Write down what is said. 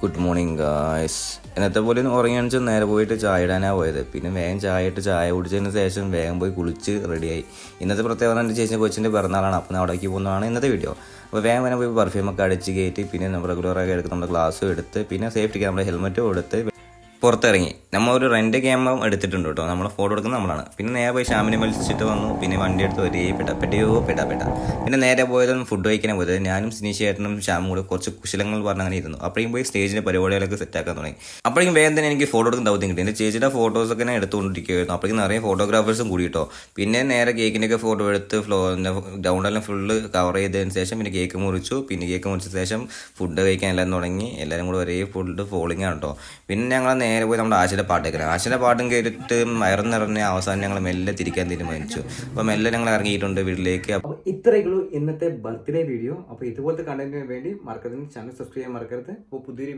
Good morning guys. ഇന്നത്തെ പോലെ ഉറങ്ങിയാണെന്ന് നേരെ പോയിട്ട് ചായ ഇടാനാണ് പോയത്. പിന്നെ വേഗം ചായ കുടിച്ചതിന് ശേഷം വേഗം പോയി കുളിച്ച് റെഡിയായി. ഇന്നത്തെ പ്രത്യേകത എൻ്റെ ചേച്ചി കൊച്ചിൻ്റെ പിറന്നാളാണ്. അപ്പോൾ അവിടേക്ക് പോകുന്നതാണ് ഇന്നത്തെ വീഡിയോ. അപ്പോൾ വേഗം വേണം പോയി പെർഫ്യൂമൊക്കെ അടിച്ച് കയറ്റി പിന്നെ നമ്മൾ റെഗുലറായി എടുക്കുന്ന നമ്മുടെ ഗ്ലാസ്സും എടുത്ത് പിന്നെ സേഫ്റ്റിക്ക് നമ്മുടെ ഹെൽമെറ്റും എടുത്ത് പുറത്തിറങ്ങി. നമ്മൾ ഒരു റെൻ്റ് ക്യാമറ എടുത്തിട്ടുണ്ട് കേട്ടോ. നമ്മളെ ഫോട്ടോ എടുക്കുന്നത് നമ്മളാണ്. പിന്നെ നേരെ പോയി ഷാമിനെ വലിച്ചിട്ട് വന്നു. പിന്നെ വണ്ടി എടുത്ത് ഒരേ പെട്ട പിന്നെ നേരെ പോയതും ഫുഡ് കഴിക്കാനും പോയത്. ഞാനും സിനീഷ് ചേട്ടനും ഷാമും കൂടെ കുറച്ച് കുശലങ്ങൾ പറഞ്ഞ് അങ്ങനെ ഇരുന്നു. അപ്പോഴേക്കും പോയി സ്റ്റേജിൻ്റെ പരിപാടികളൊക്കെ സെറ്റാക്കാൻ തുടങ്ങി. അപ്പോഴേക്കും വേഗം തന്നെ എനിക്ക് ഫോട്ടോ എടുക്കുന്ന ദൗത്യം കിട്ടി. എൻ്റെ ചേച്ചിയുടെ ഫോട്ടോസൊക്കെ ഞാൻ എടുത്തുകൊണ്ടിരിക്കുകയായിരുന്നു. അപ്പോഴേക്കും നിറയെ ഫോട്ടോഗ്രാഫേഴ്സും കൂടി കേട്ടോ. പിന്നെ നേരെ കേക്കിൻ്റെയൊക്കെ ഫോട്ടോ എടുത്ത് ഗ്രൗണ്ടെല്ലാം ഫുള്ള് കവർ ചെയ്തതിന് ശേഷം പിന്നെ കേക്ക് മുറിച്ചു. പിന്നെ കേക്ക് മുറിച്ച ശേഷം ഫുഡ് കഴിക്കാൻ എല്ലാം തുടങ്ങി. എല്ലാവരും കൂടെ ഒരേ ഫുഡ് ഫോളിങ് ആണ് കേട്ടോ. പിന്നെ ഞങ്ങൾ നേരെ പോയി നമ്മുടെ ആശയുടെ പാട്ട് കേൾക്കണം. ആശയുടെ പാട്ടും കേട്ടിട്ട് നിറഞ്ഞ അവസാനം ഞങ്ങൾ മെല്ലെ തിരിക്കാൻ തീരുമാനിച്ചു. അപ്പോൾ മെല്ലെ ഞങ്ങൾ ഇറങ്ങിയിട്ടുണ്ട് വീട്ടിലേക്ക്. അപ്പോൾ ഇത്രയുള്ളൂ ഇന്നത്തെ ബർത്ത്ഡേ വീഡിയോ. അപ്പോൾ ഇതുപോലത്തെ കണ്ടന്റിന് വേണ്ടി മറക്കരുത്, ചാനൽ സബ്സ്ക്രൈബ് ചെയ്യാൻ മറക്കരുത്. അപ്പോൾ പുതിയൊരു